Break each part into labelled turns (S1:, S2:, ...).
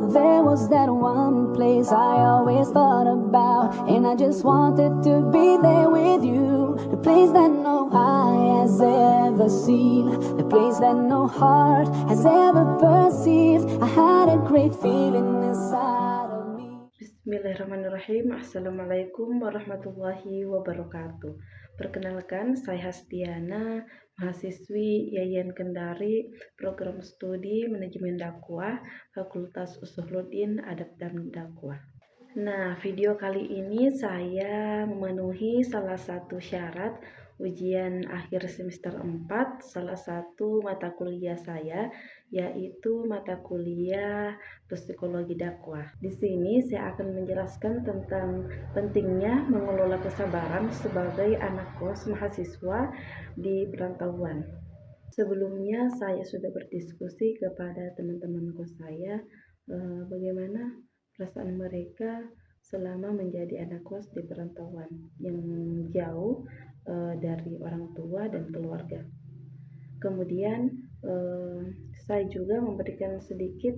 S1: There was that one place I always thought about, and I just wanted to be there with you. The place that no eye has ever seen, the place that no heart has ever perceived. I had a great feeling inside of me.
S2: Bismillahirrahmanirrahim. Assalamualaikum warahmatullahi wabarakatuh. Perkenalkan, saya Hastiana, mahasiswi Yayan Kendari, program studi Manajemen Dakwah, Fakultas Usuluddin Adab dan Dakwah. Nah, video kali ini saya memenuhi salah satu syarat ujian akhir semester 4, salah satu mata kuliah saya, yaitu mata kuliah Psikologi Dakwah. Di sini saya akan menjelaskan tentang pentingnya mengelola kesabaran sebagai anak kos mahasiswa di perantauan. Sebelumnya saya sudah berdiskusi kepada teman-teman kos saya bagaimana perasaan mereka selama menjadi anak kos di perantauan yang jauh dari orang tua dan keluarga. Kemudian saya juga memberikan sedikit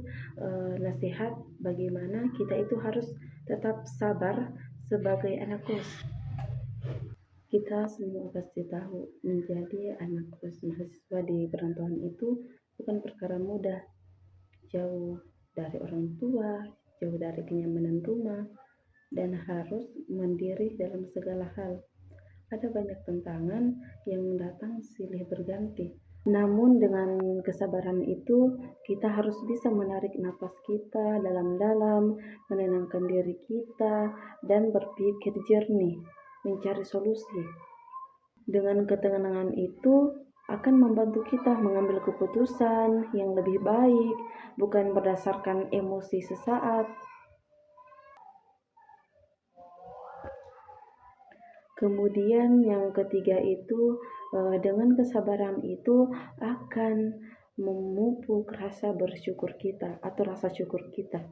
S2: nasihat bagaimana kita itu harus tetap sabar sebagai anak kos. Kita semua pasti tahu menjadi anak kos mahasiswa di perantauan itu bukan perkara mudah. Jauh dari orang tua, jauh dari kenyamanan rumah, dan harus mandiri dalam segala hal. Ada banyak tantangan yang datang silih berganti. Namun dengan kesabaran itu, kita harus bisa menarik napas kita dalam-dalam, menenangkan diri kita, dan berpikir jernih, mencari solusi. Dengan ketenangan itu akan membantu kita mengambil keputusan yang lebih baik, bukan berdasarkan emosi sesaat. Kemudian yang ketiga itu, dengan kesabaran itu akan memupuk rasa bersyukur kita atau rasa syukur kita.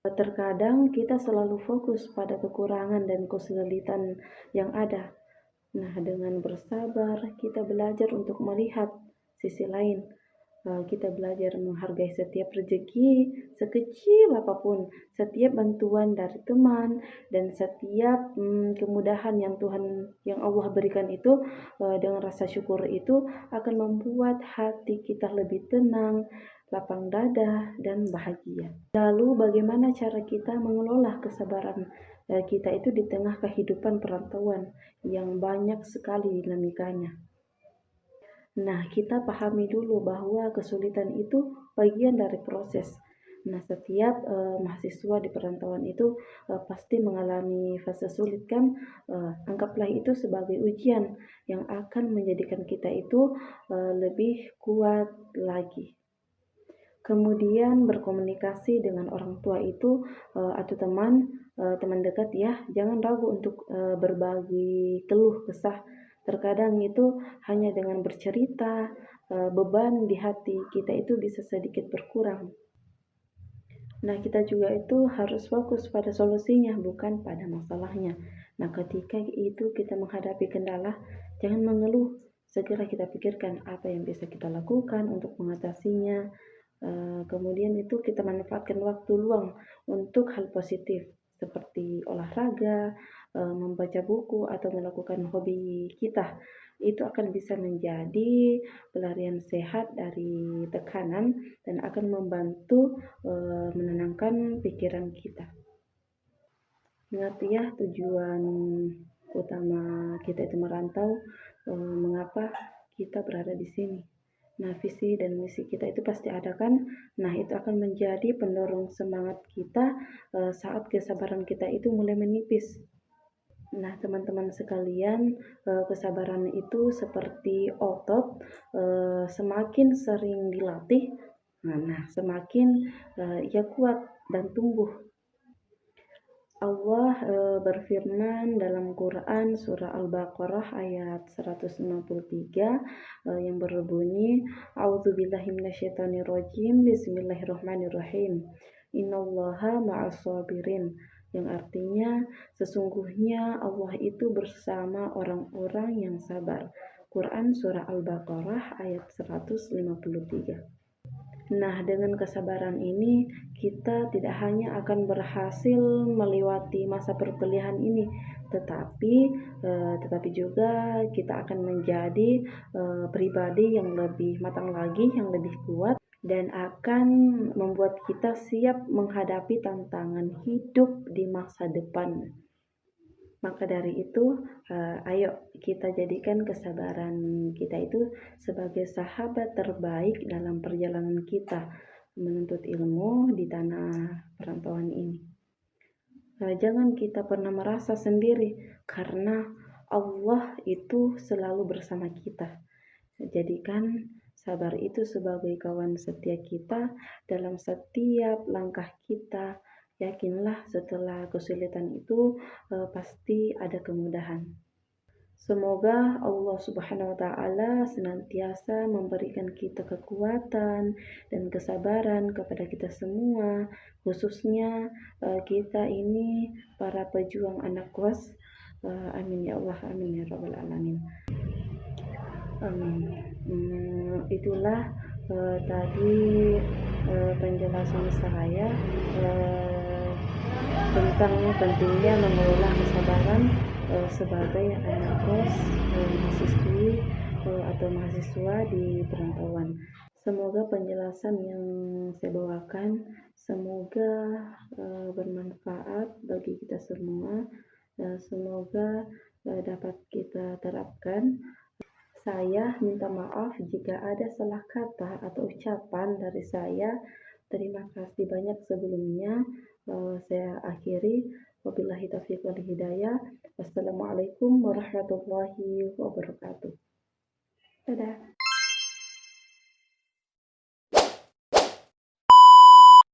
S2: Terkadang kita selalu fokus pada kekurangan dan kesulitan yang ada. Nah, dengan bersabar kita belajar untuk melihat sisi lain. Kita belajar menghargai setiap rezeki, sekecil apapun, setiap bantuan dari teman, dan setiap kemudahan yang Allah berikan itu. Dengan rasa syukur itu akan membuat hati kita lebih tenang, lapang dada, dan bahagia. Lalu bagaimana cara kita mengelola kesabaran kita itu di tengah kehidupan perantauan yang banyak sekali dinamikanya? Nah, kita pahami dulu bahwa kesulitan itu bagian dari proses. Nah, setiap mahasiswa di perantauan itu pasti mengalami fase sulit kan? Anggaplah itu sebagai ujian yang akan menjadikan kita itu lebih kuat lagi. Kemudian berkomunikasi dengan orang tua itu atau teman dekat ya, jangan ragu untuk berbagi keluh kesah. Terkadang itu hanya dengan bercerita, beban di hati kita itu bisa sedikit berkurang. Nah, kita juga itu harus fokus pada solusinya, bukan pada masalahnya. Nah, ketika itu kita menghadapi kendala, jangan mengeluh. Segera kita pikirkan apa yang bisa kita lakukan untuk mengatasinya. Kemudian itu kita manfaatkan waktu luang untuk hal positif seperti olahraga, membaca buku, atau melakukan hobi kita. Itu akan bisa menjadi pelarian sehat dari tekanan dan akan membantu menenangkan pikiran kita. Ingat ya, tujuan utama kita itu merantau, mengapa kita berada di sini. Nah, visi dan misi kita itu pasti ada kan? Nah, itu akan menjadi pendorong semangat kita saat kesabaran kita itu mulai menipis. Nah, teman-teman sekalian, kesabaran itu seperti otot, semakin sering dilatih, semakin ia kuat dan tumbuh. Allah berfirman dalam Quran surah Al-Baqarah ayat 163 yang berbunyi, A'udzubillahi minasyaitonirrajim, Bismillahirrahmanirrahim. Innallaha ma'as-sabirin, yang artinya sesungguhnya Allah itu bersama orang-orang yang sabar. Quran surah Al-Baqarah ayat 153. Nah, dengan kesabaran ini kita tidak hanya akan berhasil melewati masa perkuliahan ini, tetapi juga kita akan menjadi pribadi yang lebih matang lagi, yang lebih kuat, dan akan membuat kita siap menghadapi tantangan hidup di masa depan. Maka dari itu, ayo kita jadikan kesabaran kita itu sebagai sahabat terbaik dalam perjalanan kita menuntut ilmu di tanah perantauan ini. Jangan kita pernah merasa sendiri, karena Allah itu selalu bersama kita. Jadikan sabar itu sebagai kawan setia kita dalam setiap langkah kita. Yakinlah setelah kesulitan itu pasti ada kemudahan. Semoga Allah Subhanahu wa Ta'ala senantiasa memberikan kita kekuatan dan kesabaran kepada kita semua, khususnya kita ini para pejuang anak kos. Amin ya Allah, amin ya Rabbal Alamin. Itulah tadi penjelasan saya tentang pentingnya mengelola kesabaran sebagai anak kos, mahasiswi atau mahasiswa di perantauan. Semoga penjelasan yang saya bawakan semoga bermanfaat bagi kita semua. Semoga dapat kita terapkan. Saya minta maaf jika ada salah kata atau ucapan dari saya. Terima kasih banyak sebelumnya. Saya akhiri. Wabillahi taufiq wal hidayah. Wassalamualaikum warahmatullahi wabarakatuh. Dadah.